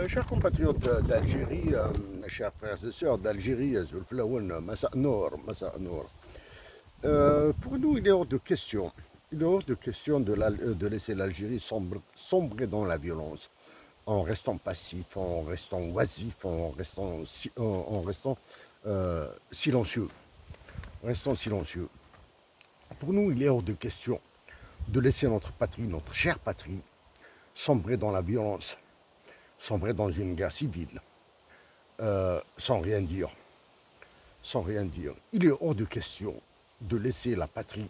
Chers compatriotes d'Algérie, chers frères et sœurs d'Algérie, Zulflaouen, Massa Nour, Massa Nour. Pour nous, il est hors de question. Il est hors de question de laisser l'Algérie sombrer dans la violence, en restant passif, en restant oisif, en restant silencieux. Restons silencieux. Pour nous, il est hors de question de laisser notre patrie, notre chère patrie, sombrer dans la violence, sombrer dans une guerre civile, sans rien dire. Sans rien dire. Il est hors de question de laisser la patrie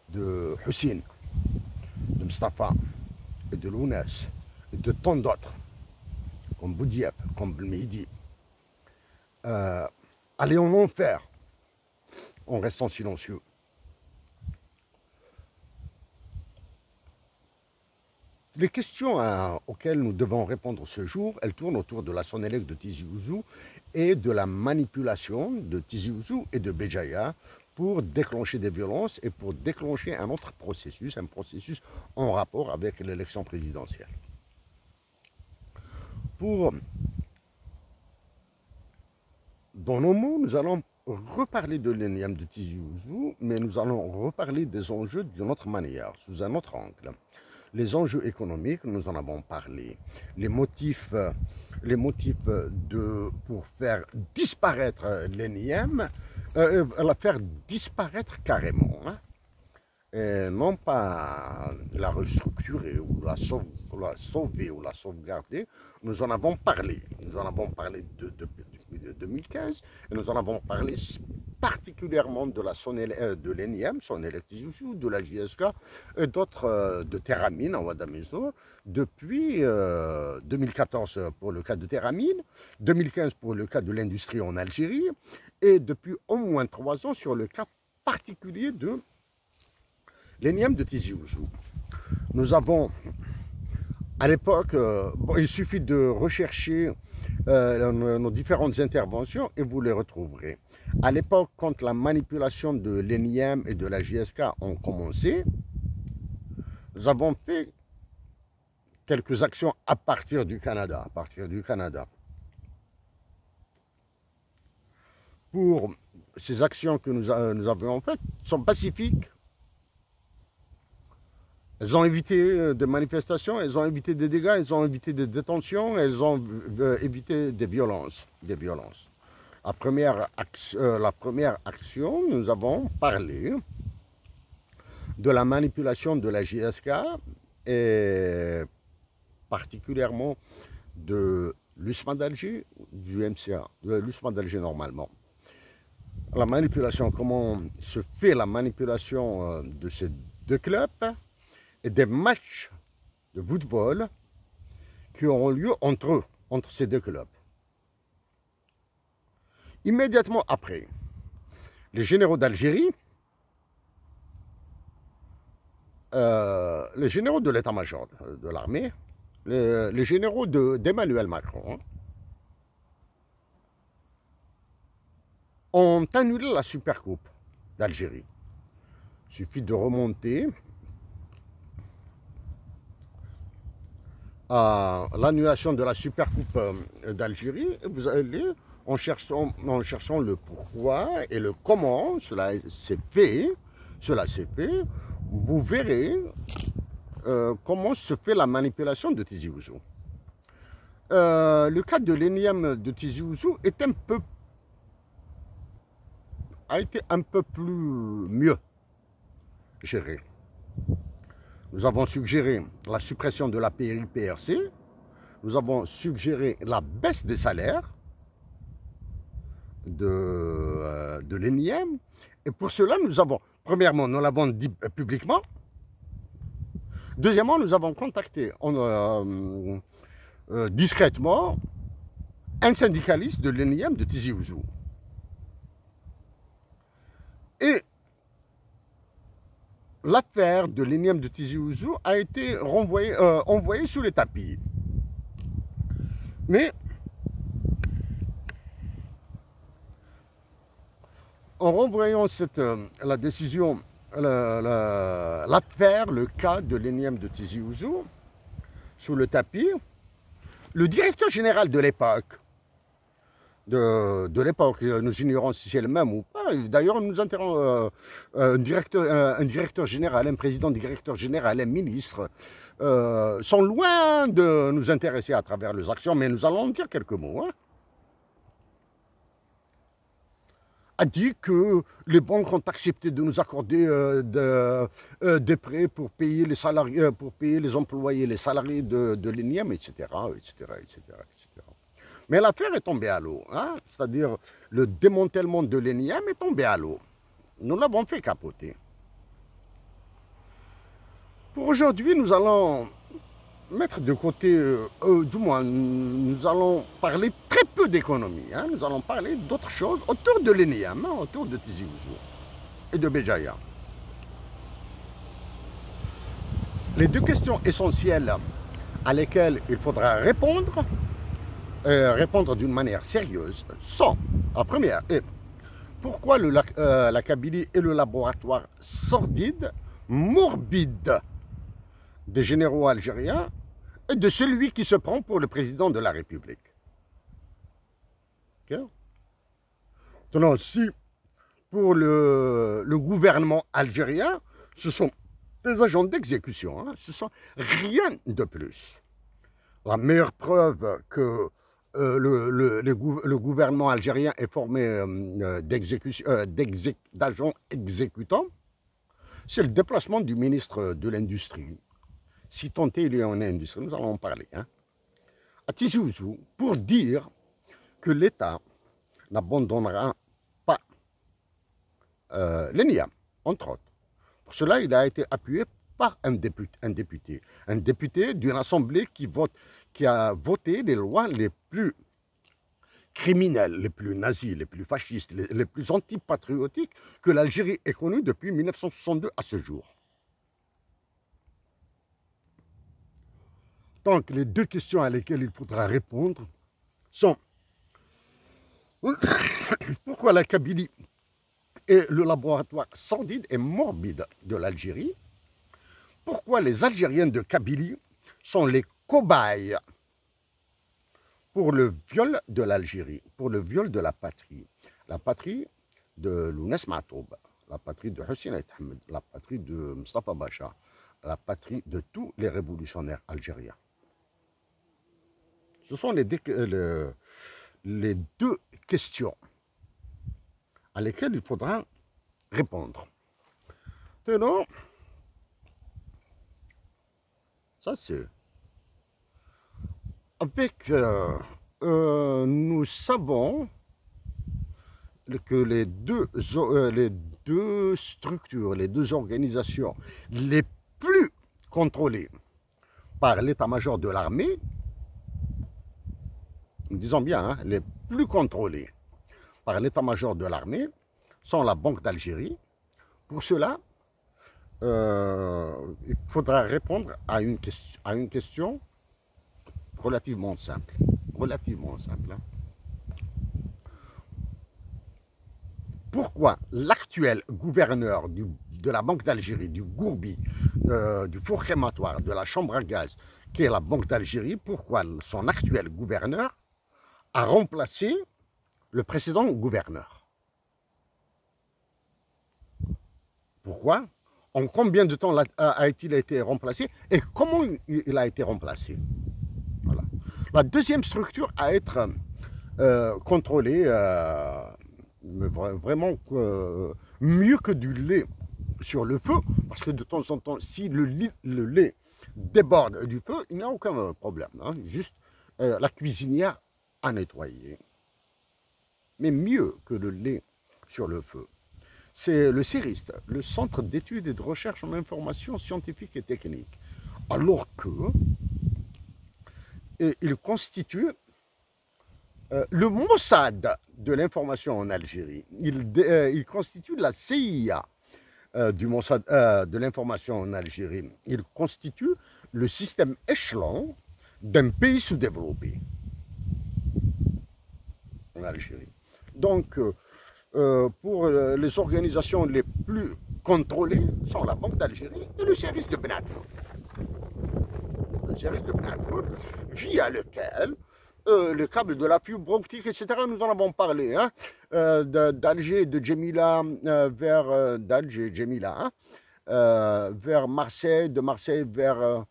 de Hussein, de Mustafa, et de Lounes, et de tant d'autres, comme Boudiaf, comme Belmehdi, aller en enfer en restant silencieux. Les questions auxquelles nous devons répondre ce jour, elles tournent autour de la Sonelec de Tizi Ouzou et de la manipulation de Tizi Ouzou et de Béjaïa pour déclencher des violences et pour déclencher un autre processus, un processus en rapport avec l'élection présidentielle. Dans nos mots, nous allons reparler de l'énième de Tizi Ouzou, mais nous allons reparler des enjeux d'une autre manière, sous un autre angle. Les enjeux économiques, nous en avons parlé. Les motifs pour faire disparaître l'énième, la faire disparaître carrément. Hein, et non pas la restructurer ou la sauver ou la sauvegarder. Nous en avons parlé. Nous en avons parlé depuis 2015 et nous en avons parlé particulièrement de l'énième, Sonelec Tizi Ouzou, de la JSK et d'autres de Terramine en Ouadamezor depuis 2014 pour le cas de Terramine, 2015 pour le cas de l'industrie en Algérie et depuis au moins 3 ans sur le cas particulier de l'énième de Tizi Ouzou. Nous avons, à l'époque, il suffit de rechercher nos différentes interventions et vous les retrouverez. À l'époque, quand la manipulation de l'énième et de la JSK ont commencé, nous avons fait quelques actions à partir du Canada. Pour ces actions que nous avons faites sont pacifiques. Elles ont évité des manifestations, elles ont évité des dégâts, elles ont évité des détentions, elles ont évité des violences. La première action, nous avons parlé de la manipulation de la JSK et particulièrement de l'USMA d'Alger, du MCA, de l'USMA d'Alger normalement. La manipulation, comment se fait la manipulation de ces deux clubs et des matchs de football qui auront lieu entre eux, entre ces deux clubs. Immédiatement après, les généraux d'Algérie, les généraux de l'état-major de l'armée, les généraux d'Emmanuel Macron, ont annulé la Supercoupe d'Algérie. Il suffit de remonter à l'annulation de la Supercoupe d'Algérie, vous allez en cherchant le pourquoi et le comment cela s'est fait, vous verrez comment se fait la manipulation de Tizi Ouzou. Le cas de l'énième de Tizi Ouzou a été un peu plus mieux géré. Nous avons suggéré la suppression de la PRC, nous avons suggéré la baisse des salaires de l'énième, et pour cela, premièrement, nous l'avons dit publiquement, deuxièmement, nous avons contacté discrètement un syndicaliste de l'énième de Tizi Ouzou. Et l'affaire de l'énième de Tizi Ouzou a été envoyée sous les tapis. Mais en renvoyant la décision, l'affaire, le cas de l'énième de Tizi Ouzou sous le tapis, Le directeur général de l'époque, nous ignorons si c'est le même ou pas. D'ailleurs, nous enterrons un directeur général, un président directeur général, un ministre, sont loin de nous intéresser à travers leurs actions, mais nous allons en dire quelques mots. Hein. A dit que les banques ont accepté de nous accorder des prêts pour payer les salariés, pour payer les employés, les salariés de l'ENIAM, etc., etc., etc., etc. Mais l'affaire est tombée à l'eau, hein? C'est-à-dire le démantèlement de l'ENIAM est tombé à l'eau. Nous l'avons fait capoter. Pour aujourd'hui, nous allons mettre de côté, du moins, nous allons parler très peu d'économie. Hein? Nous allons parler d'autres choses autour de l'ENIAM, hein, autour de Tizi Ouzou et de Béjaïa. Les deux questions essentielles à lesquelles il faudra répondre d'une manière sérieuse sont, la première est, pourquoi la Kabylie est le laboratoire sordide, morbide des généraux algériens et de celui qui se prend pour le président de la République. Okay? Donc, si pour le gouvernement algérien, ce sont des agents d'exécution, hein, ce sont rien de plus. La meilleure preuve que le gouvernement algérien est formé d'agents exécutants, c'est le déplacement du ministre de l'Industrie. Si tant est il est en industrie, nous allons en parler, hein, à Tizi Ouzou, pour dire que l'État n'abandonnera pas l'ENIAM, entre autres. Pour cela, il a été appuyé par un député d'une assemblée qui a voté les lois les plus criminelles, les plus nazis, les plus fascistes, les plus antipatriotiques que l'Algérie ait connues depuis 1962 à ce jour. Donc, les deux questions à lesquelles il faudra répondre sont pourquoi la Kabylie est le laboratoire sordide et morbide de l'Algérie? Pourquoi les Algériens de Kabylie sont les cobayes pour le viol de l'Algérie, pour le viol de la patrie de Lounès Matoub, la patrie de Hussein Ait Ahmed, la patrie de Mustafa Bacha, la patrie de tous les révolutionnaires algériens. Ce sont les deux questions à lesquelles il faudra répondre. Tenons, ça c'est... Avec... nous savons que les deux structures, les deux organisations les plus contrôlées par l'état-major de l'armée, disons bien, hein, les plus contrôlés par l'état-major de l'armée sont la Banque d'Algérie. Pour cela, il faudra répondre à une question relativement simple. Hein. Pourquoi l'actuel gouverneur de la Banque d'Algérie, du Gourbi, du four crématoire, de la chambre à gaz, qui est la Banque d'Algérie, pourquoi son actuel gouverneur a remplacé le précédent gouverneur? Pourquoi? En combien de temps a-t-il été remplacé et comment il a été remplacé? Voilà. La deuxième structure à être contrôlée, vraiment mieux que du lait sur le feu, parce que de temps en temps, si le lait déborde du feu, il n'y a aucun problème. Hein, juste la cuisinière à nettoyer. Mais mieux que le lait sur le feu, c'est le CERIST, le Centre d'études et de recherche en information scientifique et technique. Alors que il constitue le Mossad de l'information en Algérie. Il constitue la CIA du Mossad de l'information en Algérie. Il constitue le système échelon d'un pays sous-développé en Algérie. Donc, pour les organisations les plus contrôlées sont la Banque d'Algérie et le service de Benatia. le service de Blackwood, via lequel le câble de la fibre optique, etc., nous en avons parlé, hein, d'Alger, de Djemila, d'Alger, Djemila, hein, vers Marseille, de Marseille vers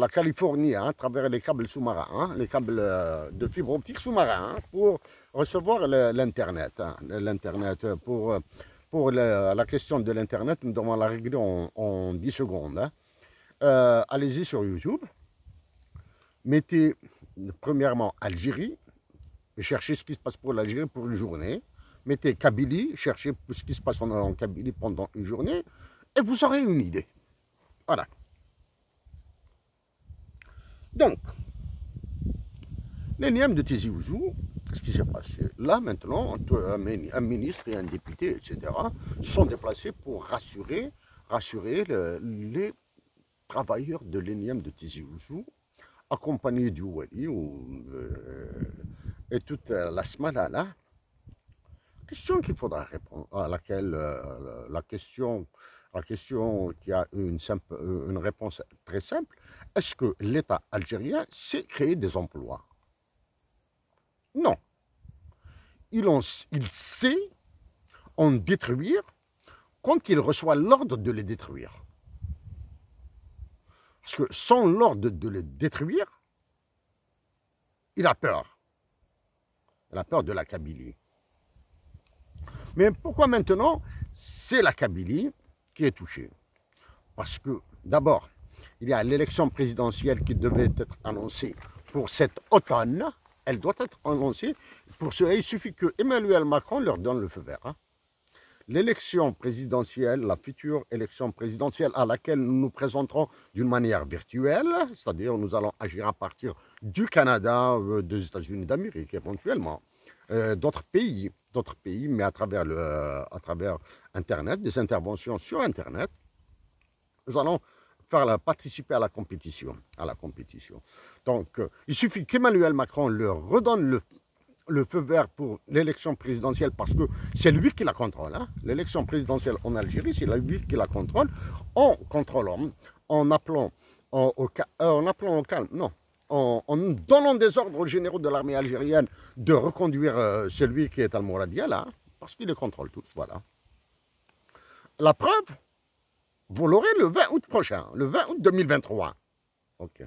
la Californie, hein, à travers les câbles sous-marins, hein, les câbles de fibre optique sous-marins, hein, pour recevoir l'Internet. Hein, l'Internet, pour la question de l'Internet, nous devons la régler en 10 secondes. Hein. Allez-y sur YouTube, mettez premièrement Algérie, et cherchez ce qui se passe pour l'Algérie pour une journée. Mettez Kabylie, cherchez ce qui se passe en Kabylie pendant une journée, et vous aurez une idée. Voilà. Donc, l'énième de Tizi Ouzou, qu'est-ce qui s'est passé? Là, maintenant, un ministre et un député, etc., sont déplacés pour rassurer les travailleurs de l'énième de Tizi Ouzou, accompagnés du Wali et toute la semaine là. Question qu'il faudra répondre, à laquelle la question qui a une réponse très simple, est-ce que l'État algérien sait créer des emplois? Non. Il sait en détruire quand il reçoit l'ordre de les détruire. Parce que sans l'ordre de les détruire, il a peur. Il a peur de la Kabylie. Mais pourquoi maintenant c'est la Kabylie qui est touchée? Parce que d'abord, il y a l'élection présidentielle qui devait être annoncée pour cet automne. Elle doit être annoncée. Pour cela, il suffit que Emmanuel Macron leur donne le feu vert. Hein. L'élection présidentielle, la future élection présidentielle à laquelle nous nous présenterons d'une manière virtuelle, c'est-à-dire nous allons agir à partir du Canada, des États-Unis d'Amérique éventuellement, d'autres pays, mais à travers Internet, des interventions sur Internet, nous allons participer à la compétition. Donc, il suffit qu'Emmanuel Macron leur redonne le feu vert pour l'élection présidentielle parce que c'est lui qui la contrôle. Hein. L'élection présidentielle en Algérie, c'est lui qui la contrôle. En contrôlant, en appelant au calme, non, en donnant des ordres aux généraux de l'armée algérienne de reconduire celui qui est Al-Mouradia, là, parce qu'ils les contrôlent tous, voilà. La preuve, vous l'aurez le 20 août prochain, le 20 août 2023. Ok.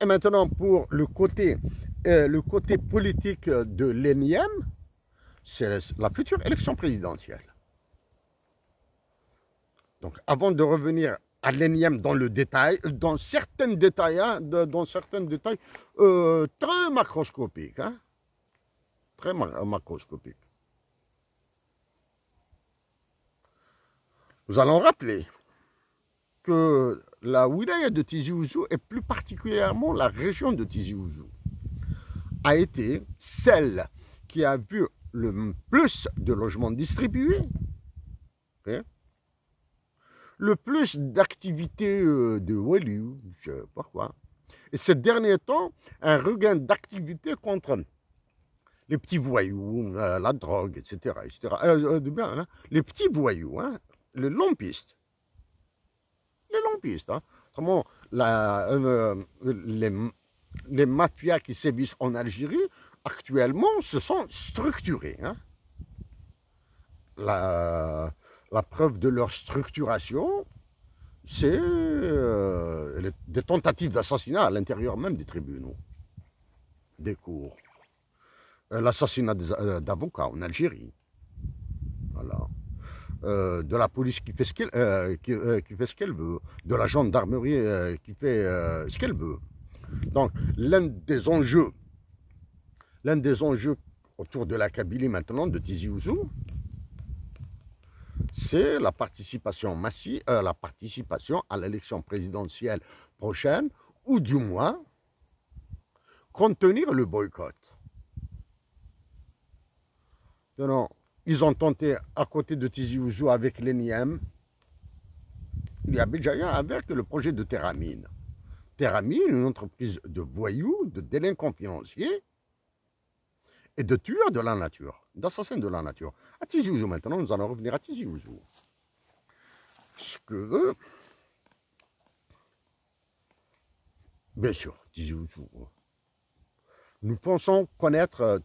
Et maintenant, pour le côté politique de l'ENIEM, c'est la future élection présidentielle. Donc, avant de revenir à l'ENIEM dans le détail, dans certains détails très macroscopiques, hein, très macroscopiques. Nous allons rappeler que la wilaya de Tizi Ouzou, et plus particulièrement la région de Tizi Ouzou, a été celle qui a vu le plus de logements distribués, okay, le plus d'activités de Waliou, je ne sais pas quoi, et ces derniers temps, un regain d'activité contre les petits voyous, la drogue, etc. Les petits voyous, hein, les lampistes. Les lampistes. Hein. Autrement, les mafias qui sévissent en Algérie, actuellement, se sont structurées. Hein. La preuve de leur structuration, c'est des tentatives d'assassinat à l'intérieur même des tribunaux, des cours. L'assassinat d'avocats en Algérie. Voilà. De la police qui fait ce qu'elle veut, de la gendarmerie qui fait ce qu'elle veut. Donc, l'un des enjeux autour de la Kabylie maintenant, de Tizi Ouzou, c'est la participation massive, la participation à l'élection présidentielle prochaine, ou du moins, contenir le boycott. Non, ils ont tenté à côté de Tizi Ouzou avec l'ENIEM, il y a Béjaïa avec le projet de Terramine. Terramine, une entreprise de voyous, de délinquants financiers et de tueurs de la nature, d'assassins de la nature. À Tizi Ouzou maintenant, nous allons revenir à Tizi Ouzou. Parce que Bien sûr, Tizi Ouzou. Nous pensons connaître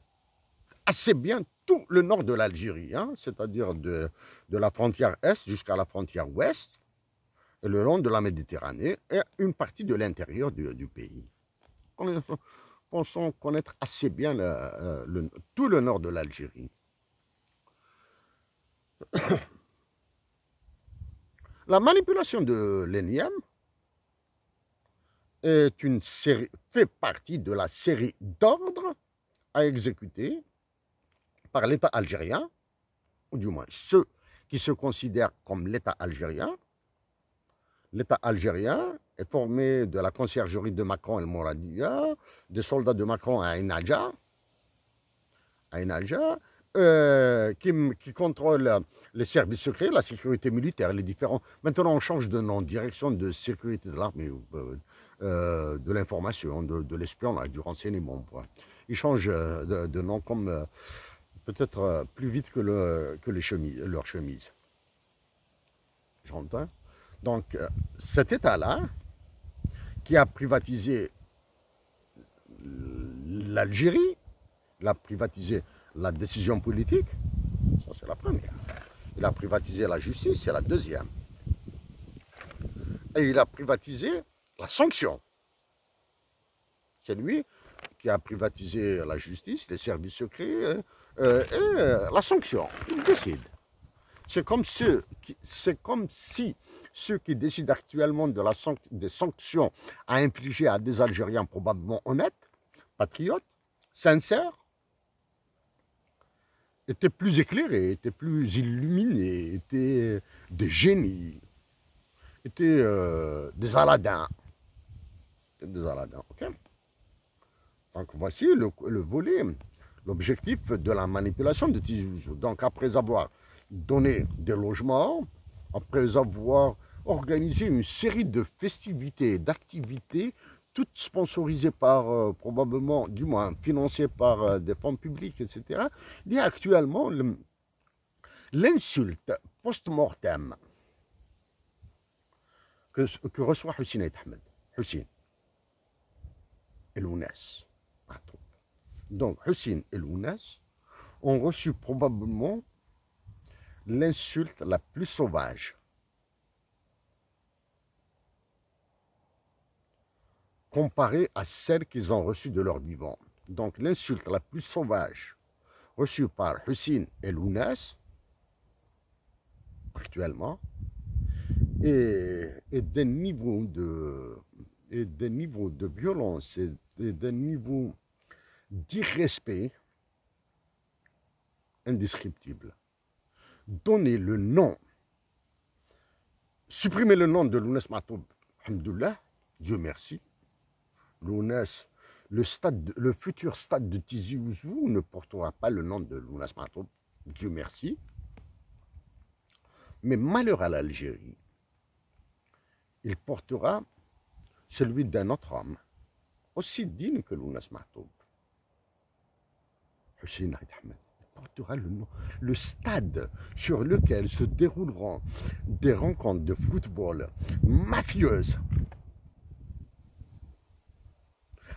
assez bien tout le nord de l'Algérie, hein, c'est-à-dire de la frontière est jusqu'à la frontière ouest, et le long de la Méditerranée, et une partie de l'intérieur du pays. Nous pensons connaître assez bien tout le nord de l'Algérie. La manipulation de l'ENIEM fait partie de la série d'ordres à exécuter par l'État algérien, ou du moins ceux qui se considèrent comme l'État algérien. L'État algérien est formé de la conciergerie de Macron El Mouradia, des soldats de Macron à Inaja, qui contrôle les services secrets, la sécurité militaire, les différents. Maintenant, on change de nom, direction de sécurité de l'armée, de l'information, de l'espionnage, du renseignement. Ils changent de nom comme peut-être plus vite que leurs chemises. J'entends. Donc, cet État-là, qui a privatisé l'Algérie, il a privatisé la décision politique, ça c'est la première. Il a privatisé la justice, c'est la deuxième. Et il a privatisé la sanction. C'est lui qui a privatisé la justice, les services secrets et la sanction. Il décide. C'est comme si ceux qui décident actuellement des sanctions à infliger à des Algériens probablement honnêtes, patriotes, sincères, étaient plus éclairés, étaient plus illuminés, étaient des génies, étaient des Aladins. Des Aladins, ok? Donc voici le volet, l'objectif de la manipulation de Tizi Ouzou. Donc après avoir donné des logements, après avoir organisé une série de festivités, d'activités, toutes sponsorisées par, probablement, du moins financées par des fonds publics, etc. Il y a actuellement l'insulte post-mortem que reçoit Hussein Ahmed. Hussein et Lounès. Donc Hussein et Lounès ont reçu probablement l'insulte la plus sauvage comparée à celle qu'ils ont reçue de leur vivant. Donc l'insulte la plus sauvage reçue par Hussein et Lounès actuellement est d'un niveau de violence et d'un niveau d'irrespect indescriptible. Donner le nom, supprimer le nom de Lounès Mahtoub, alhamdoulilah, Dieu merci. Lounès, le futur stade de Tizi Ouzou ne portera pas le nom de Lounès Mahtoub, Dieu merci. Mais malheur à l'Algérie, il portera celui d'un autre homme, aussi digne que Lounès Mahtoub, Hussein Ahmed. Portera le stade sur lequel se dérouleront des rencontres de football mafieuses,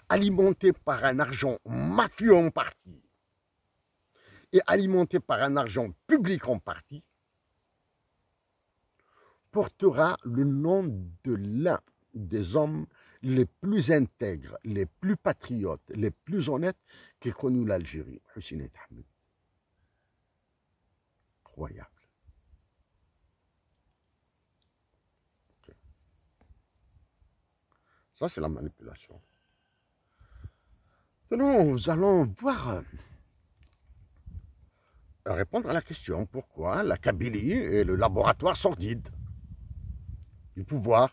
alimentées par un argent mafieux en partie et alimentées par un argent public en partie, portera le nom de l'un des hommes les plus intègres, les plus patriotes, les plus honnêtes qu'ait connu l'Algérie, Hussein Ahmed. Incroyable. Okay. Ça, c'est la manipulation. Maintenant, nous allons voir, répondre à la question pourquoi la Kabylie est le laboratoire sordide du pouvoir.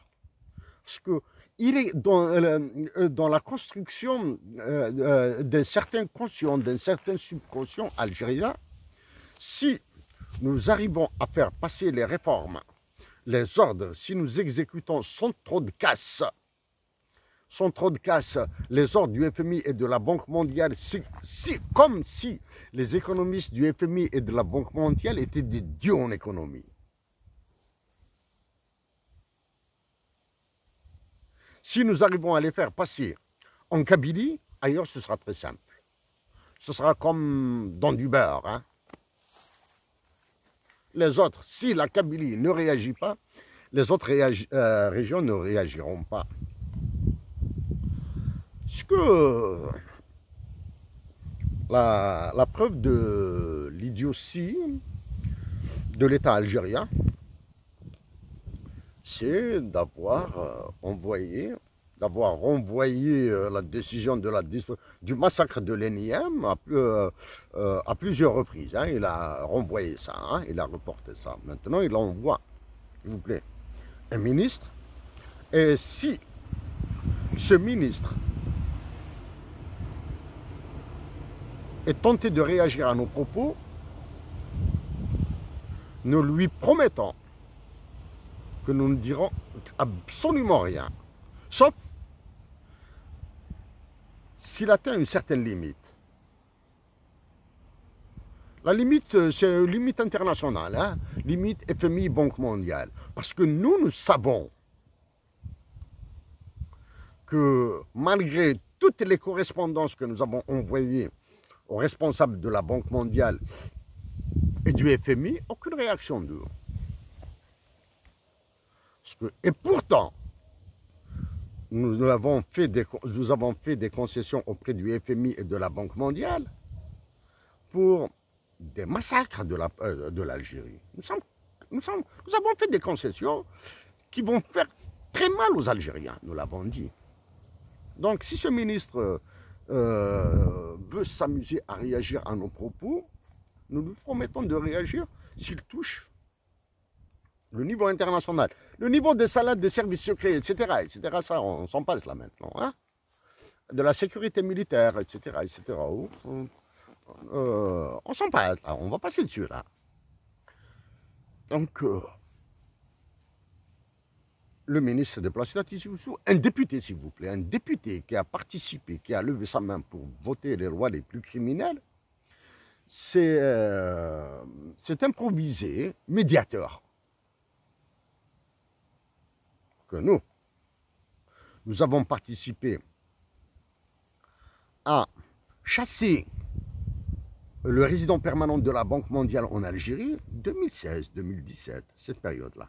Parce qu'il est dans la construction d'un certain conscient, d'un certain subconscient algérien. Si nous arrivons à faire passer les réformes, les ordres, si nous exécutons sans trop de casse, les ordres du FMI et de la Banque mondiale, comme si les économistes du FMI et de la Banque mondiale étaient des dieux en économie. Si nous arrivons à les faire passer en Kabylie, ailleurs ce sera très simple. Ce sera comme dans du beurre. Hein. Les autres, si la Kabylie ne réagit pas, les autres régions ne réagiront pas. Ce que la preuve de l'idiotie de l'État algérien, c'est d'avoir renvoyé la décision du massacre de l'Eniem à plusieurs reprises. Hein. Il a renvoyé ça, hein. Il a reporté ça. Maintenant, il envoie, s'il vous plaît, un ministre. Et si ce ministre est tenté de réagir à nos propos, nous lui promettons que nous ne dirons absolument rien, sauf s'il atteint une certaine limite. La limite, c'est une limite internationale, hein? Limite FMI, Banque mondiale. Parce que nous savons que malgré toutes les correspondances que nous avons envoyées aux responsables de la Banque mondiale et du FMI, aucune réaction d'eux. Et pourtant, nous avons fait des concessions auprès du FMI et de la Banque mondiale pour des massacres de l'Algérie. Nous avons fait des concessions qui vont faire très mal aux Algériens, nous l'avons dit. Donc si ce ministre veut s'amuser à réagir à nos propos, nous lui promettons de réagir s'il touche le niveau international, le niveau des salades des services secrets, etc., ça, on s'en passe là maintenant, hein, de la sécurité militaire, etc., on s'en passe là, on va passer dessus là. Donc, le ministre se déplace à Tizi Ouzou, un député s'il vous plaît, un député qui a participé, qui a levé sa main pour voter les lois les plus criminelles, c'est improvisé, médiateur. Que nous avons participé à chasser le résident permanent de la Banque mondiale en Algérie, 2016-2017, cette période-là.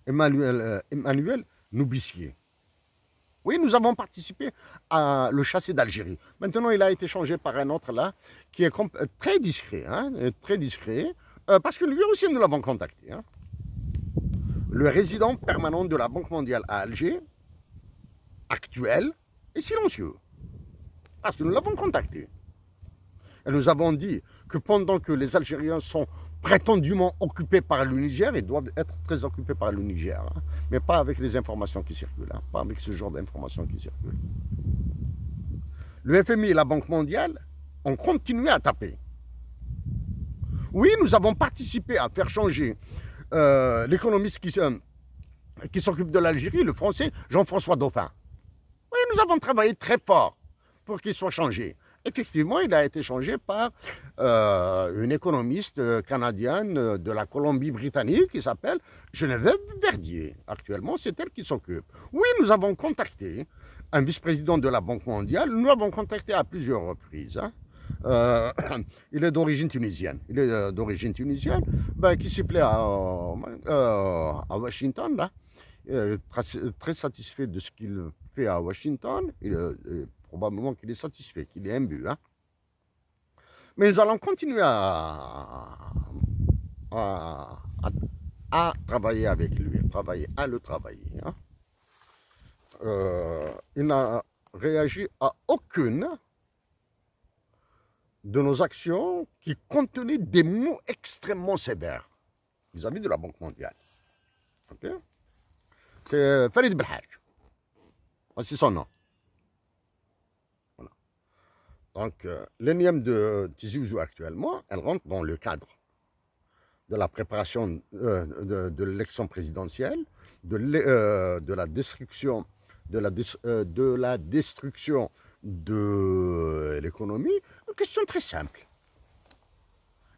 Emmanuel Noubissier. Oui, nous avons participé à le chasser d'Algérie. Maintenant, il a été changé par un autre là, qui est très discret, hein, parce que lui aussi, nous l'avons contacté. Hein. Le résident permanent de la Banque mondiale à Alger, actuel, est silencieux. Parce que nous l'avons contacté. Et nous avons dit que pendant que les Algériens sont prétendument occupés par le Niger, ils doivent être très occupés par le Niger. Hein, mais pas avec les informations qui circulent. Hein, pas avec ce genre d'informations qui circulent. Le FMI et la Banque mondiale ont continué à taper. Oui, nous avons participé à faire changer l'économiste qui s'occupe de l'Algérie, le français Jean-François Dauphin. Oui, nous avons travaillé très fort pour qu'il soit changé. Effectivement, il a été changé par une économiste canadienne de la Colombie-Britannique qui s'appelle Geneviève Verdier. Actuellement, c'est elle qui s'occupe. Oui, nous avons contacté un vice-président de la Banque mondiale. Nous l'avons contacté à plusieurs reprises. Hein. Il est d'origine tunisienne. Qui s'y plaît à Washington, là. Très satisfait de ce qu'il fait à Washington. Probablement qu'il est satisfait, qu'il est imbu. Hein. Mais nous allons continuer à travailler avec lui, à le travailler. Hein. Il n'a réagi à aucune de nos actions qui contenaient des mots extrêmement sévères vis-à-vis de la Banque mondiale. Okay? C'est Farid Belhaj. Voici son nom. Voilà. Donc, l'énième de Tizi Ouzou actuellement, elle rentre dans le cadre de la préparation de l'élection présidentielle, de la destruction de l'économie. Une question très simple.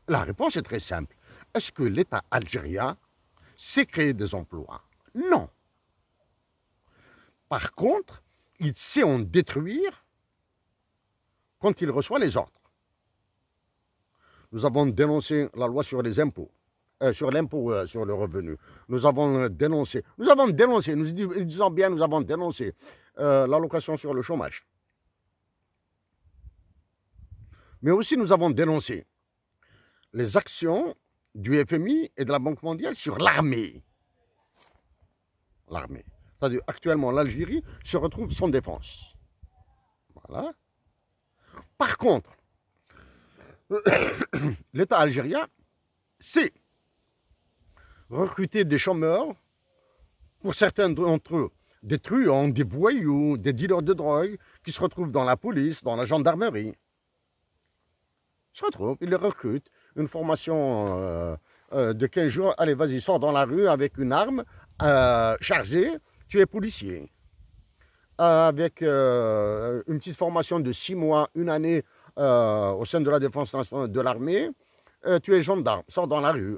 La réponse est très simple. Est-ce que l'État algérien sait créer des emplois? Non. Par contre, il sait en détruire quand il reçoit les ordres. Nous avons dénoncé la loi sur les impôts, sur l'impôt sur le revenu. Nous avons dénoncé, nous disons bien, nous avons dénoncé l'allocation sur le chômage. Mais aussi, nous avons dénoncé les actions du FMI et de la Banque mondiale sur l'armée. L'armée. C'est-à-dire, actuellement, l'Algérie se retrouve sans défense. Voilà. Par contre, l'État algérien sait recruter des chômeurs, pour certains d'entre eux, des truands, des voyous, des dealers de drogue, qui se retrouvent dans la police, dans la gendarmerie. Ils se retrouvent, ils les recrutent. Une formation de 15 jours, allez, vas-y, sors dans la rue avec une arme chargée, tu es policier. Avec une petite formation de 6 mois, une année au sein de la défense nationale de l'armée, tu es gendarme, sors dans la rue.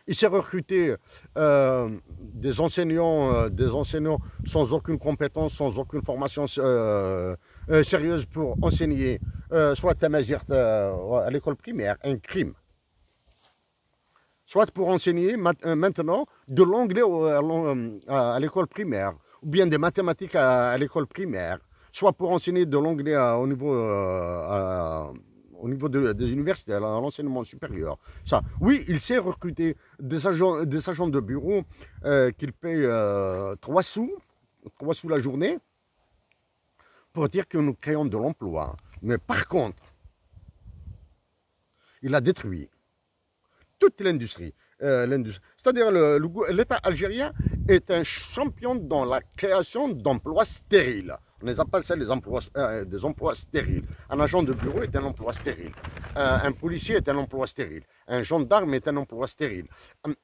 Il s'est recruté des enseignants sans aucune compétence, sans aucune formation sérieuse pour enseigner, soit à l'école primaire, un crime. Soit pour enseigner maintenant de l'anglais à l'école primaire, ou bien des mathématiques à l'école primaire, soit pour enseigner de l'anglais au niveau des universités, à l'enseignement supérieur. Ça, oui, il sait recruter des agents de bureau qu'il paye 3 sous la journée pour dire que nous créons de l'emploi. Mais par contre, il a détruit toute l'industrie. C'est-à-dire l'État algérien est un champion dans la création d'emplois stériles. On les appelle ça des emplois stériles. Un agent de bureau est un emploi stérile. Un policier est un emploi stérile. Un gendarme est un emploi stérile.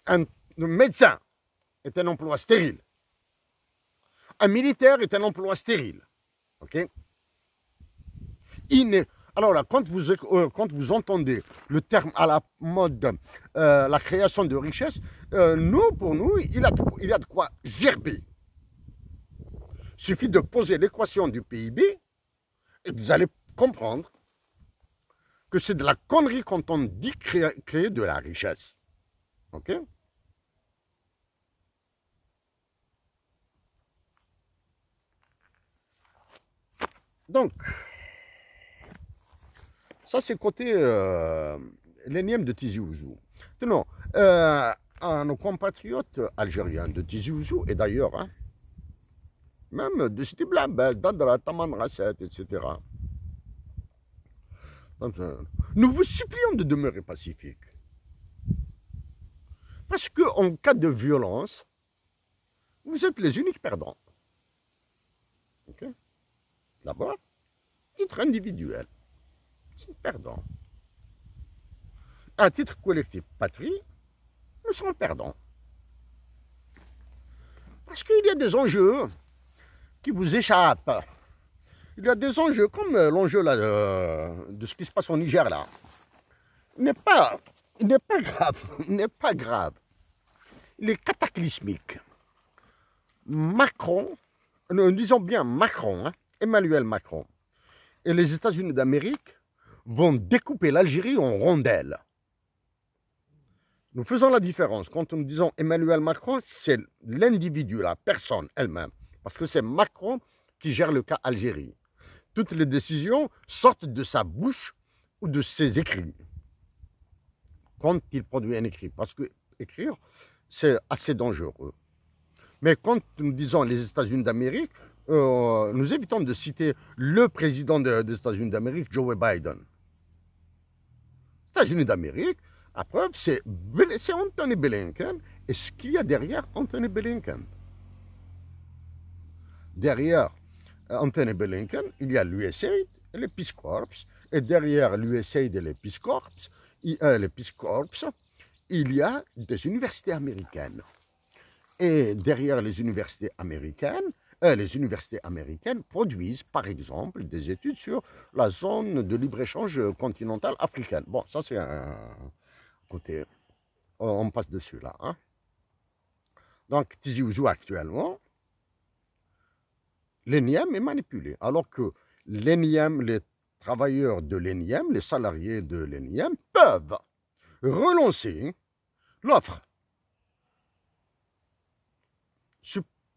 Un médecin est un emploi stérile. Un militaire est un emploi stérile. OK? Alors là, quand vous entendez le terme à la mode, la création de richesse, pour nous, il y a de quoi gerber. Il suffit de poser l'équation du PIB et vous allez comprendre que c'est de la connerie quand on dit créer de la richesse. OK? Donc, ça c'est côté l'énième de Tizi Ouzou. Maintenant, à nos compatriotes algériens de Tizi Ouzou, et d'ailleurs, hein, même de Sidi Blambès, d'Adra, Taman Rasset, etc. Donc, nous vous supplions de demeurer pacifiques. Parce qu'en cas de violence, vous êtes les uniques perdants. OK? D'abord, titre individuel, c'est perdant. À titre collectif, patrie, nous sommes perdants. Parce qu'il y a des enjeux qui vous échappent. Il y a des enjeux comme l'enjeu de ce qui se passe au Niger là. Il n'est pas grave. Il n'est pas grave. Il est cataclysmique. Macron, nous disons bien Macron, hein, Emmanuel Macron, et les États-Unis d'Amérique vont découper l'Algérie en rondelles. Nous faisons la différence. Quand nous disons Emmanuel Macron, c'est l'individu, la personne elle-même. Parce que c'est Macron qui gère le cas Algérie. Toutes les décisions sortent de sa bouche ou de ses écrits. Quand il produit un écrit. Parce que écrire, c'est assez dangereux. Mais quand nous disons les États-Unis d'Amérique, nous évitons de citer le président des États-Unis d'Amérique, Joe Biden. Les États-Unis d'Amérique, à preuve, c'est Anthony Blinken. Et ce qu'il y a derrière Anthony Blinken? Derrière Anthony Blinken, il y a l'USAID et les Peace Corps. Et derrière l'USAID et les Peace Corps, il y a des universités américaines. Et derrière les universités américaines produisent, par exemple, des études sur la zone de libre-échange continentale africaine. Bon, ça c'est un côté, on passe dessus là. Hein. Donc, Tizi Ouzou actuellement, l'ENIEM est manipulé. Alors que l'ENIEM, les travailleurs de l'ENIEM, les salariés de l'ENIEM peuvent relancer l'offre.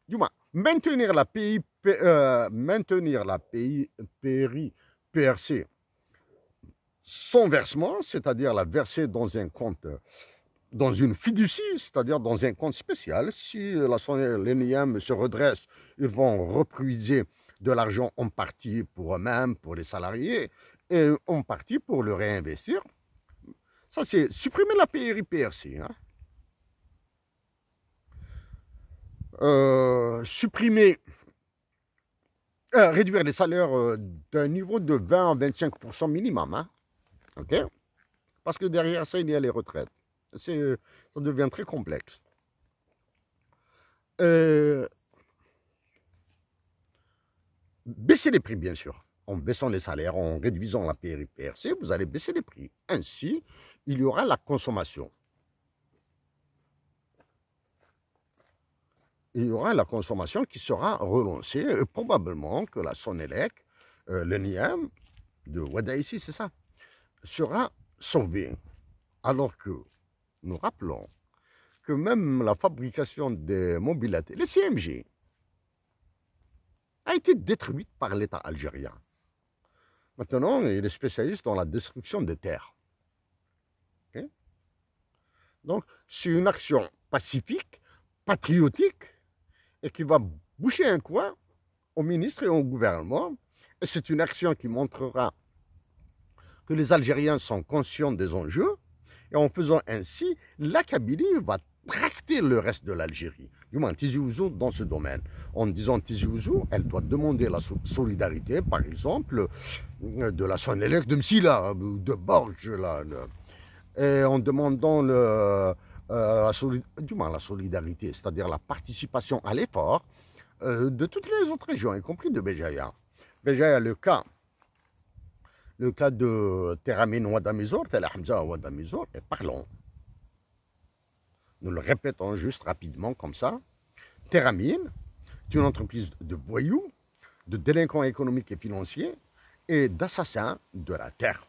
Du moins, maintenir la PRC sans versement, c'est-à-dire la verser dans un compte, dans une fiducie, c'est-à-dire dans un compte spécial. Si l'ENIEM se redresse, ils vont repriser de l'argent en partie pour eux-mêmes, pour les salariés, et en partie pour le réinvestir. Ça, c'est supprimer la PRC. Hein. Réduire les salaires d'un niveau de 20 à 25% minimum. Hein. OK? Parce que derrière ça, il y a les retraites. Ça devient très complexe. Baisser les prix, bien sûr. En baissant les salaires, en réduisant la PRC, vous allez baisser les prix. Ainsi, il y aura la consommation. Il y aura la consommation qui sera relancée, et probablement que la Sonelec, l'ENIEM de Ouaddaïsi, c'est ça, sera sauvée. Alors que nous rappelons que même la fabrication des mobilettes, les CMG, a été détruite par l'État algérien. Maintenant, il est spécialiste dans la destruction des terres. Okay? Donc, c'est une action pacifique, patriotique, et qui va boucher un coin au ministre et au gouvernement. Et c'est une action qui montrera que les Algériens sont conscients des enjeux. Et en faisant ainsi, la Kabylie va tracter le reste de l'Algérie. Du moins, Tizi Ouzou dans ce domaine. En disant Tizi Ouzou, elle doit demander la solidarité, par exemple, de la Sonelec, de Msila, de Borges, là, et en demandant la solidarité, c'est-à-dire la participation à l'effort de toutes les autres régions, y compris de Béjaïa. Béjaïa, le cas de Teramine Ouadamizor, Tel Hamza Ouadamizor, est parlant. Nous le répétons juste rapidement comme ça. Teramine est une entreprise de voyous, de délinquants économiques et financiers et d'assassins de la terre.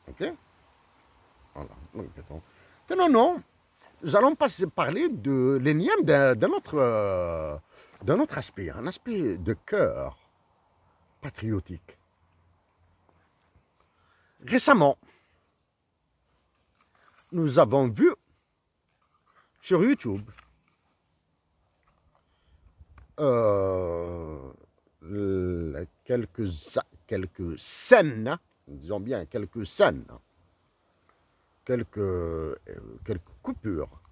Ok? Voilà, nous répétons. Non, nous allons parler de l'ENIEM d'un autre aspect, un aspect de cœur patriotique. Récemment, nous avons vu sur YouTube quelques scènes, disons bien quelques scènes, quelques coupures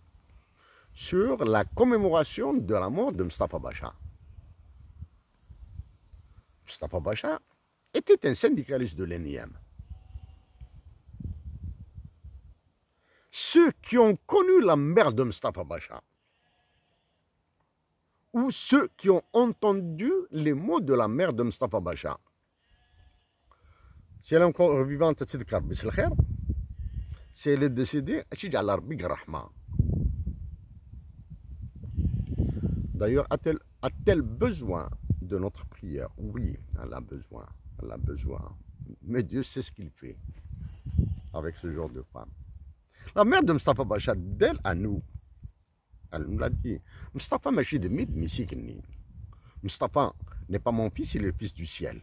sur la commémoration de la mort de Mustapha Bacha. Mustapha Bacha était un syndicaliste de l'ENIEM. Ceux qui ont connu la mère de Mustapha Bacha, ou ceux qui ont entendu les mots de la mère de Mustapha Bacha, si elle est encore vivante, si elle est décédée, d'ailleurs, a-t-elle besoin de notre prière? Oui, elle a besoin. Elle a besoin. Mais Dieu sait ce qu'il fait avec ce genre de femme. La mère de Mustapha Bacha, d'elle à nous, elle nous l'a dit. Mustapha Machid Mid Misikni. Mustapha n'est pas mon fils, il est le fils du ciel.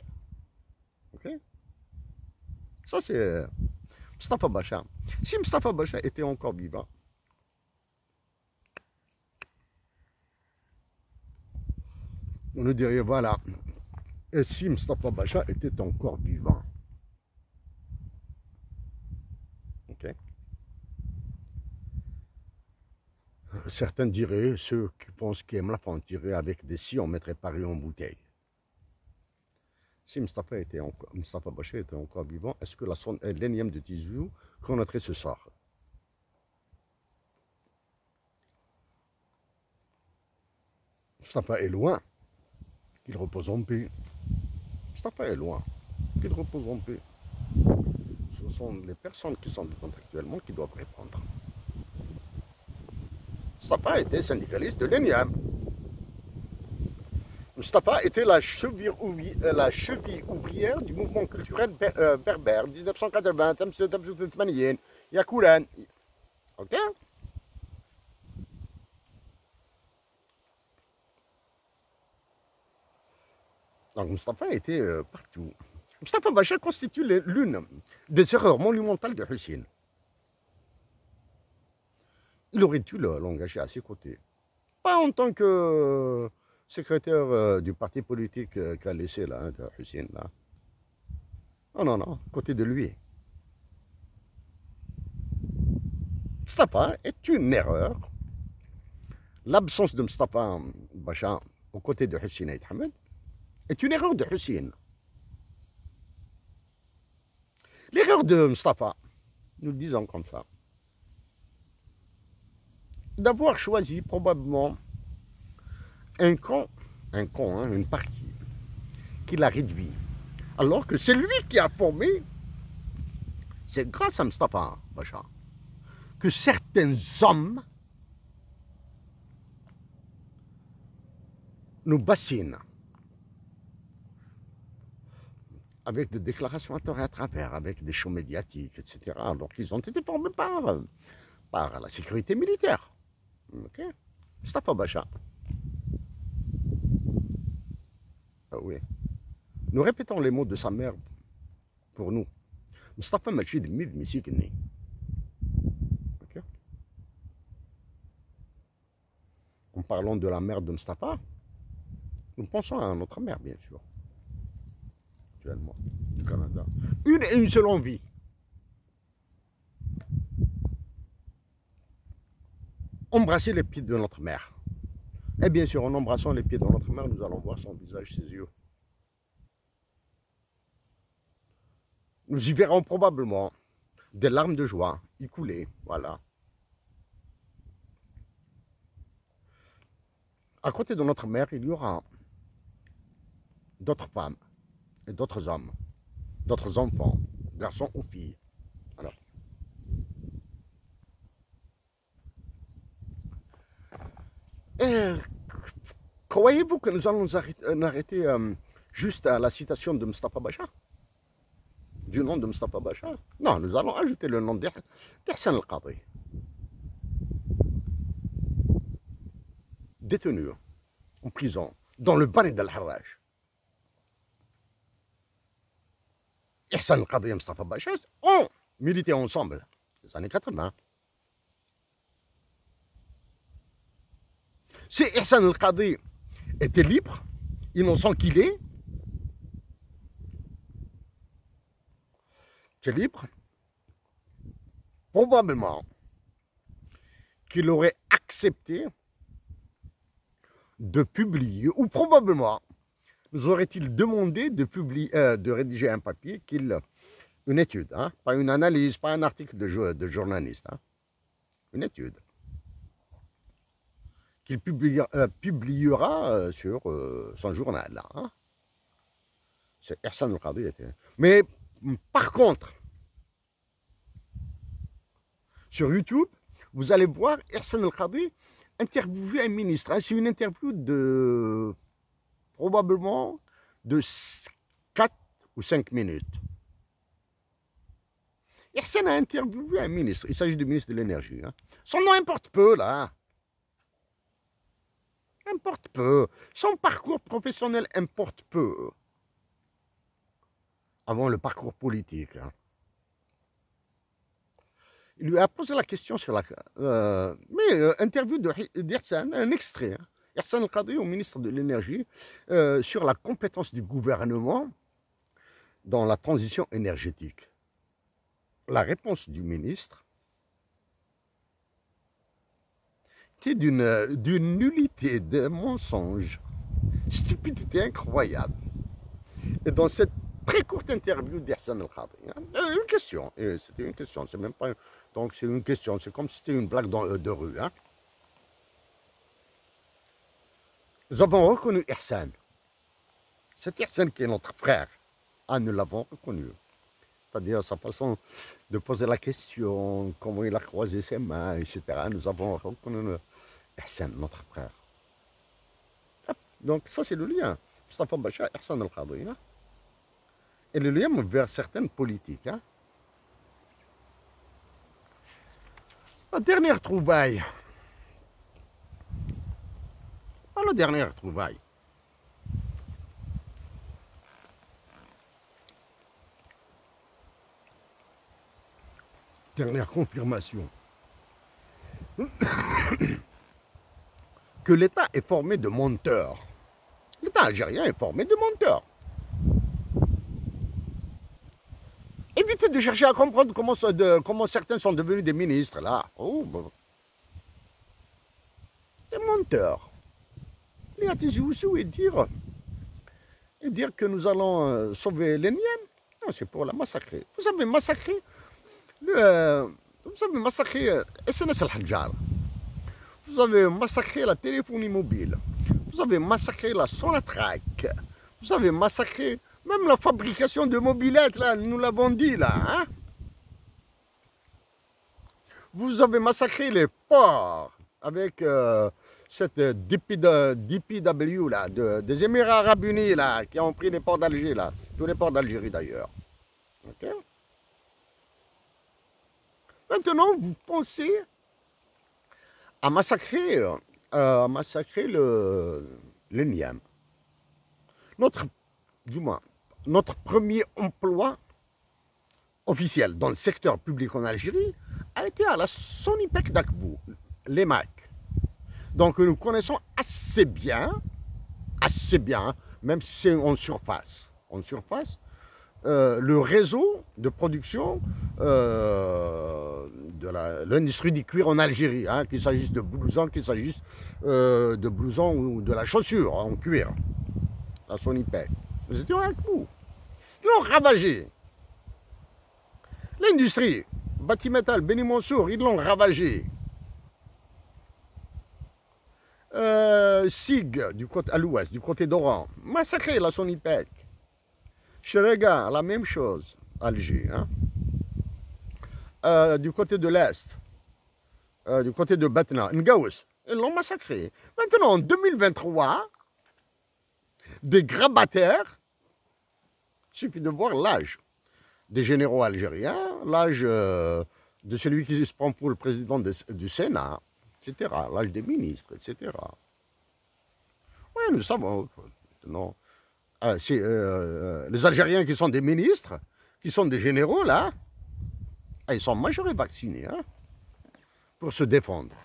Ok? Ça, c'est Mustapha Bacha. Si Mustapha Bacha était encore vivant, on nous dirait, voilà, et si Mustapha Bacha était encore vivant. Ok? Certains diraient, ceux qui pensent qu'ils aiment la font tirer avec des scies, on mettrait Paris en bouteille. Si Mustapha Bacha était encore vivant, est-ce que l'ENIEM de Tizi Ouzou connaîtrait ce sort? Mustapha est loin, qu'il repose en paix. Mustapha est loin, qu'il repose en paix. Ce sont les personnes qui sont vivantes actuellement qui doivent répondre. Mustapha était syndicaliste de l'ENIAM. Mustapha était la cheville ouvrière du mouvement culturel berbère, 1980, Yakoulan. Ok. Donc Mustapha était partout. Mustapha Bacha constitue l'une des erreurs monumentales de Hussein. Il aurait dû l'engager à ses côtés. Pas en tant que secrétaire du parti politique qu'a laissé là, de Hussein. Là. Non, non, non, côté de lui. Mustapha est une erreur. L'absence de Mustapha Bacha aux côtés de Hussein Aït Hamed est une erreur de Hussein. L'erreur de Mustapha, nous le disons comme ça, d'avoir choisi probablement un camp, hein, une partie, qui l'a réduit. Alors que c'est lui qui a formé, c'est grâce à Mustapha Bacha, que certains hommes nous bassinent avec des déclarations à tort et à travers, avec des shows médiatiques, etc. Alors qu'ils ont été formés par la sécurité militaire. Ok. Mustapha Bacha. Ah oui. Nous répétons les mots de sa mère pour nous. Mustapha Majid Mid Misikni. Ok. En parlant de la mère de Mustapha, nous pensons à notre mère, bien sûr. Actuellement, du Canada. Une et une seule envie. Embrasser les pieds de notre mère. Et bien sûr, en embrassant les pieds de notre mère, nous allons voir son visage, ses yeux. Nous y verrons probablement des larmes de joie y couler, voilà. À côté de notre mère, il y aura d'autres femmes et d'autres hommes, d'autres enfants, garçons ou filles. Alors, croyez-vous que nous allons arrêter juste à la citation de Mustapha Bacha? Du nom de Mustapha Bacha? Non, nous allons ajouter le nom d'Ihsan al-Qadi. Détenu en prison, dans le Bani d'Al-Harraj. Ihsan al-Qadi et Mustapha Bacha ont milité ensemble les années 80. Si Ihsan al-Qadi était libre, innocent qu'il est, libre, probablement qu'il aurait accepté de publier, ou probablement nous aurait-il demandé de publier, de rédiger un papier, une étude, hein, pas une analyse, pas un article de journaliste, hein, une étude, qu'il publiera sur son journal. Là, hein. C'est Ihsan al-Qadi. Mais par contre, sur YouTube, vous allez voir Ihsan al-Qadi interviewer un ministre. C'est une interview de probablement de 4 ou 5 minutes. Ihsan a interviewé un ministre. Il s'agit du ministre de l'Énergie. Hein. Son nom importe peu, là. Importe peu. Son parcours professionnel importe peu. Avant le parcours politique. Hein. Il lui a posé la question sur la... interview d'Ihsan, un extrait. Hein. Ihsan al-Qadi au ministre de l'Énergie sur la compétence du gouvernement dans la transition énergétique. La réponse du ministre était d'une nullité, de mensonge, stupidité incroyable. Et dans cette très courte interview d'Ihsan al-Qadi. Hein. Une question, c'était une question, c'est même pas... Donc c'est une question, c'est comme si c'était une blague de rue. Hein. Nous avons reconnu Ihsan. C'est Ihsan qui est notre frère. Ah, nous l'avons reconnu. C'est-à-dire sa façon de poser la question, comment il a croisé ses mains, etc. Nous avons reconnu Ihsan, notre frère. Hop. Donc ça c'est le lien. Mustafa Bacha, Ihsan al-Qadi. Hein. Et le lien vers certaines politiques. Hein. La dernière trouvaille. La dernière trouvaille. Dernière confirmation. Que l'État est formé de menteurs. L'État algérien est formé de menteurs. Évitez de chercher à comprendre comment certains sont devenus des ministres, là. Oh, bon. Des menteurs. Les Atizoussou et dire que nous allons sauver les Nièmes. Non, c'est pour la massacrer. Vous avez massacré SNS Al-Hadjar. Vous avez massacré la téléphonie mobile. Vous avez massacré la Sonatrach. Vous avez massacré même la fabrication de mobilettes, là, nous l'avons dit, là. Hein? Vous avez massacré les ports avec cette DPW, là, des Émirats Arabes Unis, là, qui ont pris les ports d'Alger, là. Tous les ports d'Algérie, d'ailleurs. Okay? Maintenant, vous pensez à massacrer le Niam. Notre premier emploi officiel dans le secteur public en Algérie a été à la Sonipec d'Akbou, l'EMAC. Donc nous connaissons assez bien, même si c'est en surface, le réseau de production de l'industrie du cuir en Algérie, hein, qu'il s'agisse de blousons, ou de la chaussure en cuir, la Sonipec. Nous étions avec vous. Ils l'ont ravagé. L'industrie, Batimetal, Beni Mansour, ils l'ont ravagé. SIG, à l'ouest, du côté d'Oran, massacré la Sonipec. Cherega, la même chose, Alger. Hein. Du côté de l'Est, du côté de Batna, Ngaous, ils l'ont massacré. Maintenant, en 2023, des grabataires, il suffit de voir l'âge des généraux algériens, l'âge de celui qui se prend pour le président du Sénat, etc., l'âge des ministres, etc. Oui, nous savons. Non. Les Algériens qui sont des ministres, qui sont des généraux, là, ils sont majorés vaccinés, hein, pour se défendre.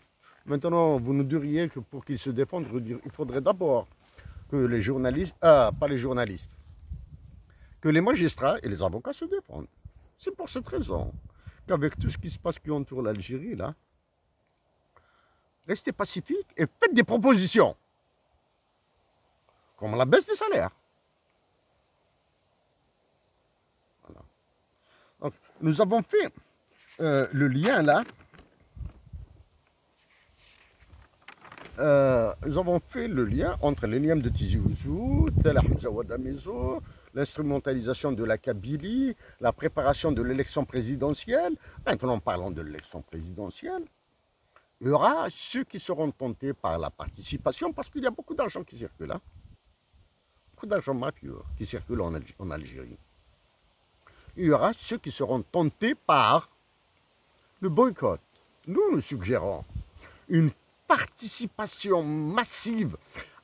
Maintenant, vous nous diriez que pour qu'ils se défendent, il faudrait d'abord que les journalistes, pas les journalistes, que les magistrats et les avocats se défendent. C'est pour cette raison qu'avec tout ce qui se passe qui entoure l'Algérie, là, restez pacifiques et faites des propositions, comme la baisse des salaires. Voilà. Donc, nous avons fait le lien là. Nous avons fait le lien entre l'Eniam de Tizi Ouzou, Tel Hamza Ouadamizo, l'instrumentalisation de la Kabylie, la préparation de l'élection présidentielle. Maintenant, parlons de l'élection présidentielle. Il y aura ceux qui seront tentés par la participation, parce qu'il y a beaucoup d'argent qui circule. Hein? Beaucoup d'argent mafieux qui circule en Algérie. Il y aura ceux qui seront tentés par le boycott. Nous suggérons une participation massive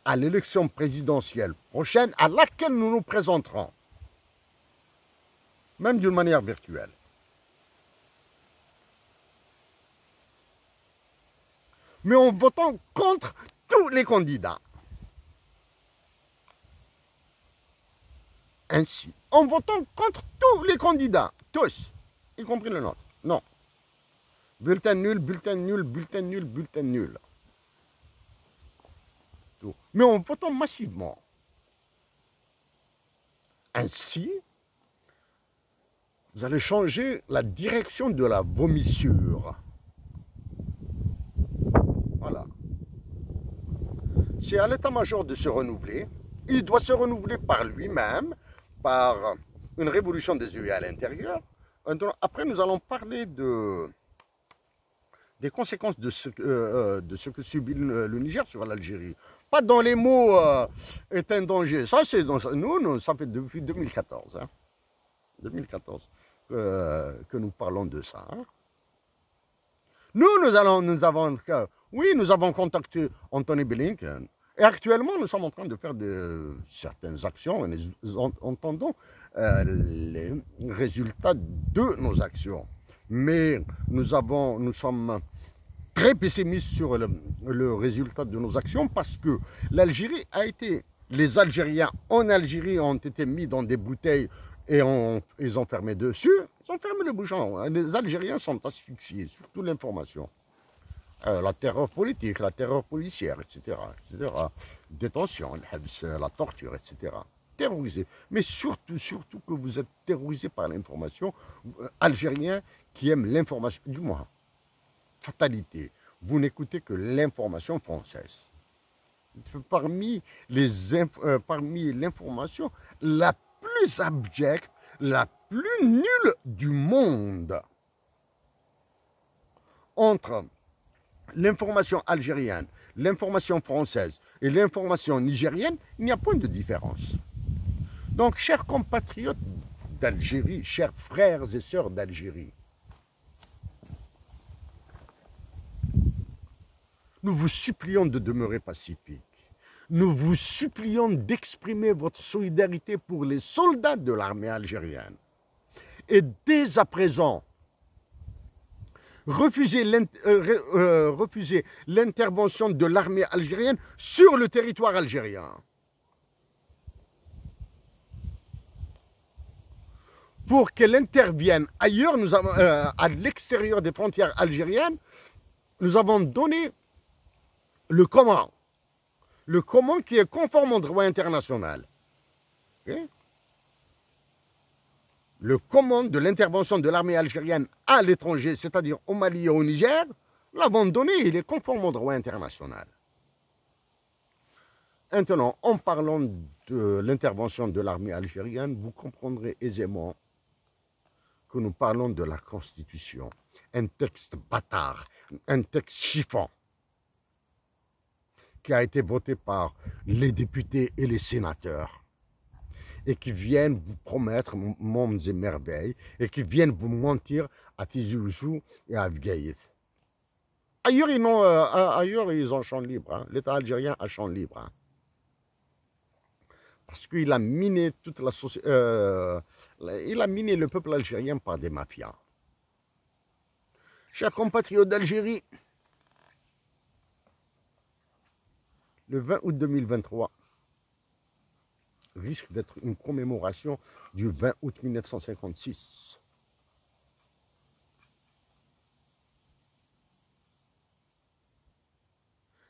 à l'élection présidentielle prochaine à laquelle nous nous présenterons, même d'une manière virtuelle. Mais en votant contre tous les candidats. Ainsi, en votant contre tous les candidats, tous, y compris le nôtre. Non. Bulletin nul, bulletin nul, bulletin nul, bulletin nul. Mais en votant massivement. Ainsi, vous allez changer la direction de la vomissure. Voilà. C'est à l'état-major de se renouveler. Il doit se renouveler par lui-même, par une révolution des yeux à l'intérieur. Après, nous allons parler des conséquences de ce que subit le Niger sur l'Algérie. Pas dans les mots est un danger. Ça, c'est nous, ça fait depuis 2014. 2014 que nous parlons de ça. Nous avons contacté Anthony Blinken. Et actuellement, nous sommes en train de faire certaines actions et nous entendons les résultats de nos actions. Mais nous sommes très pessimistes sur le résultat de nos actions parce que les Algériens en Algérie ont été mis dans des bouteilles et ils ont fermé dessus. Ils ont fermé le bouchon. Les Algériens sont asphyxiés, surtout l'information. La terreur politique, la terreur policière, etc. Détention, la torture, etc. Terrorisé. Mais surtout que vous êtes terrorisé par l'information. Algériens qui aiment l'information, du moins, fatalité. Vous n'écoutez que l'information française. Parmi l'information la plus abjecte, la plus nulle du monde, entre l'information algérienne, l'information française et l'information nigérienne, il n'y a point de différence. Donc, chers compatriotes d'Algérie, chers frères et sœurs d'Algérie, nous vous supplions de demeurer pacifiques. Nous vous supplions d'exprimer votre solidarité pour les soldats de l'armée algérienne. Et dès à présent, refusez l'intervention de l'armée algérienne sur le territoire algérien. Pour qu'elle intervienne ailleurs, à l'extérieur des frontières algériennes, nous avons donné le comment. Le comment qui est conforme au droit international. Okay? Le comment de l'intervention de l'armée algérienne à l'étranger, c'est-à-dire au Mali et au Niger, l'avons donné, il est conforme au droit international. Maintenant, en parlant de l'intervention de l'armée algérienne, vous comprendrez aisément que nous parlons de la Constitution, un texte bâtard, un texte chiffon, qui a été voté par les députés et les sénateurs, et qui viennent vous promettre mondes et merveilles, et qui viennent vous mentir à Tizi Ouzou et à Afgaïth. Ailleurs, ils ont champ libre. Hein. L'État algérien a champ libre. Hein. Parce qu'il a miné toute la société. Il a miné le peuple algérien par des mafias. Chers compatriotes d'Algérie, le 20 août 2023 risque d'être une commémoration du 20 août 1956.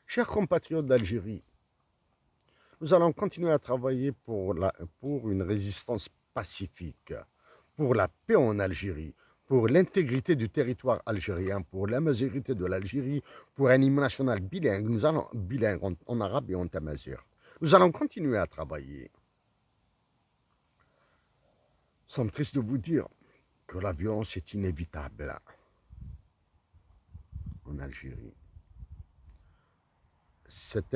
Chers compatriotes d'Algérie, nous allons continuer à travailler pour une résistance pacifique, pour la paix en Algérie, pour l'intégrité du territoire algérien, pour la majorité de l'Algérie, pour un hymne national bilingue, bilingue en arabe et en tamazight. Nous allons continuer à travailler. Nous sommes tristes de vous dire que la violence est inévitable en Algérie. Cette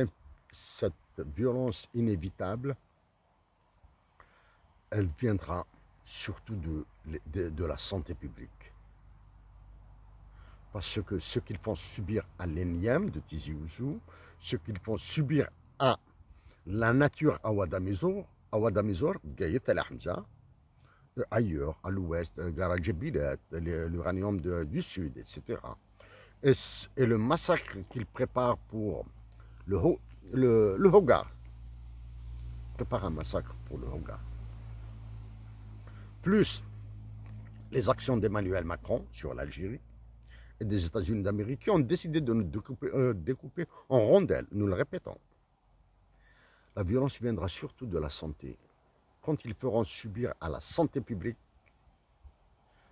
violence inévitable, elle viendra surtout de la santé publique. Parce que ce qu'ils font subir à l'Enyam de Tizi Ouzou, ce qu'ils font subir à la nature à Ouadamizor, Gayet El Hamza, ailleurs, à l'ouest, Garajabilat, l'uranium du sud, etc. Et le massacre qu'ils préparent pour le Hogar. Prépare un massacre pour le Hogar. Plus les actions d'Emmanuel Macron sur l'Algérie et des États-Unis d'Amérique qui ont décidé de nous découper en rondelles, nous le répétons. La violence viendra surtout de la santé. Quand ils feront subir à la santé publique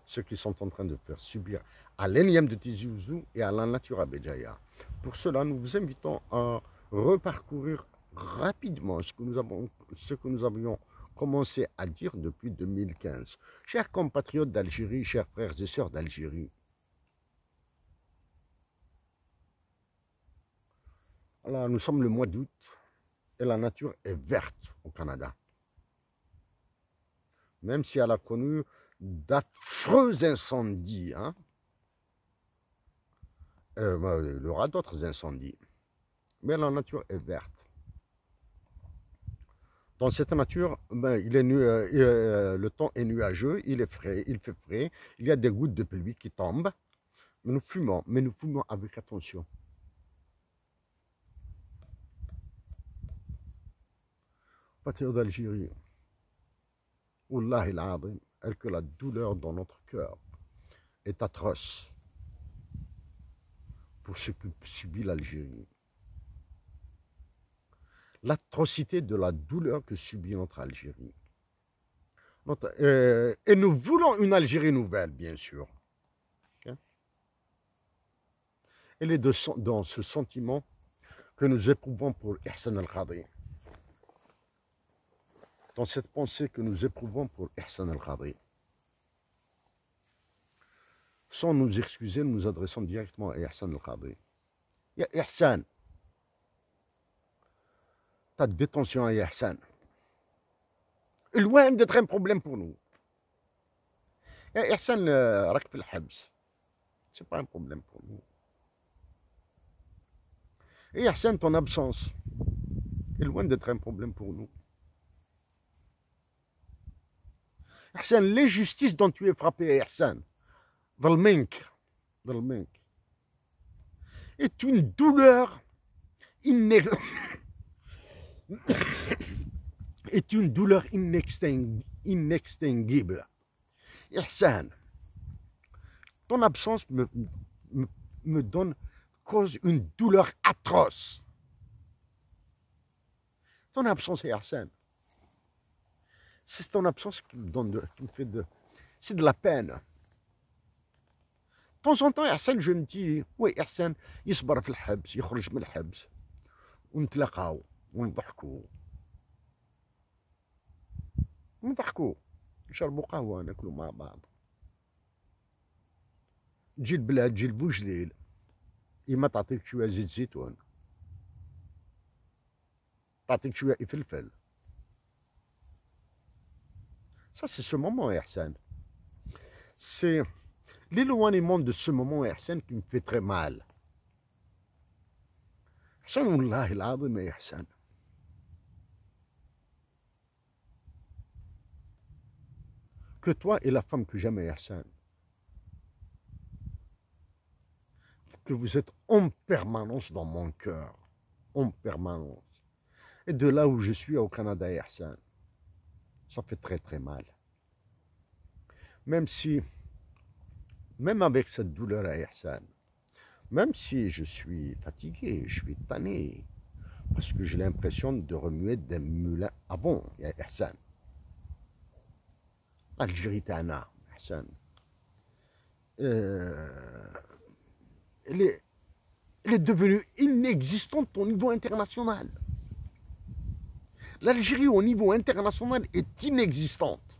ce qu'ils sont en train de faire subir à l'Enyam de Tizi Ouzou et à la nature à Béjaïa. Pour cela, nous vous invitons à reparcourir rapidement ce que nous avions commencé à dire depuis 2015. Chers compatriotes d'Algérie, chers frères et sœurs d'Algérie, Là, nous sommes le mois d'août et la nature est verte au Canada. Même si elle a connu d'affreux incendies, hein. Il y aura d'autres incendies. Mais la nature est verte. Dans cette nature, le temps est nuageux, il est frais, il fait frais, il y a des gouttes de pluie qui tombent. Mais nous fumons avec attention. Patriote d'Algérie, Wallahi al-Azim, que la douleur dans notre cœur est atroce pour ce que subit l'Algérie. L'atrocité de la douleur que subit notre Algérie. Et nous voulons une Algérie nouvelle, bien sûr. Okay? Elle est dans ce sentiment que nous éprouvons pour Ihsan al-Khadi. Dans cette pensée que nous éprouvons pour Ihsan al-Khadi. Sans nous excuser, nous nous adressons directement à Ihsan al-Khadi. Ya Ihsan, ta détention à Ihsan. Loin d'être un problème pour nous. Ya Ihsan, rak fi al-habs. C'est pas un problème pour nous. Et Ihsan, ton absence est loin d'être un problème pour nous. Ihsan, l'injustice dont tu es frappé, Ihsan, ظلمك est une douleur inextinguible. Ihsan, ton absence me cause une douleur atroce. Ton absence, Ihsan, c'est ton absence qui me fait c'est de la peine. De temps en temps, Ihsan, je me dis, oui, Ihsan, يصبر في الحبس, يخرج من الحبس, ونتلاقاو, ونضحكو, نشربوا قهوة, ناكلوا مع بعض. تجي البلاد, تجي البوجليل, إما تعطيك شوية زيت زيتون, تعطيك شوية فلفل. Ça, c'est ce moment, Ihsan. C'est l'éloignement de ce moment, Ihsan, qui me fait très mal. Ihsan, wallahi al-azim, Ihsan. Que toi et la femme que j'aime, Ihsan, que vous êtes en permanence dans mon cœur, en permanence. Et de là où je suis au Canada, Ihsan, ça fait très très mal. Même avec cette douleur à Ihsan, même si je suis fatigué, je suis tanné, parce que j'ai l'impression de remuer des moulins à vent, Ihsan. L'Algérie tana, Ihsan. Elle est devenue inexistante au niveau international. L'Algérie au niveau international est inexistante.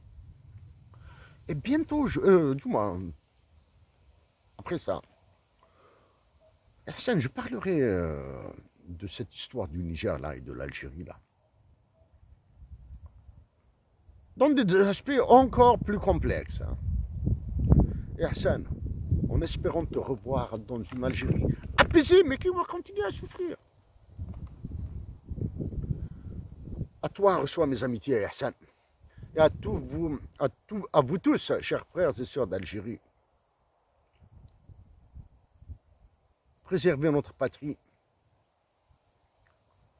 Et bientôt, du moins, après ça, Ihsan, je parlerai de cette histoire du Niger là et de l'Algérie là. Dans des aspects encore plus complexes. Hein. Ihsan, en espérant te revoir dans une Algérie apaisée, mais qui va continuer à souffrir. À toi, reçois mes amitiés, Ihsan. Et à vous tous, chers frères et sœurs d'Algérie. Préservez notre patrie.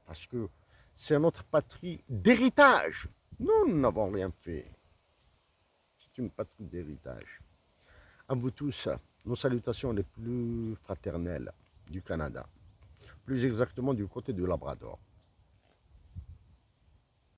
Parce que c'est notre patrie d'héritage. Nous n'avons rien fait. C'est une patrie d'héritage. À vous tous, nos salutations les plus fraternelles du Canada. Plus exactement du côté du Labrador.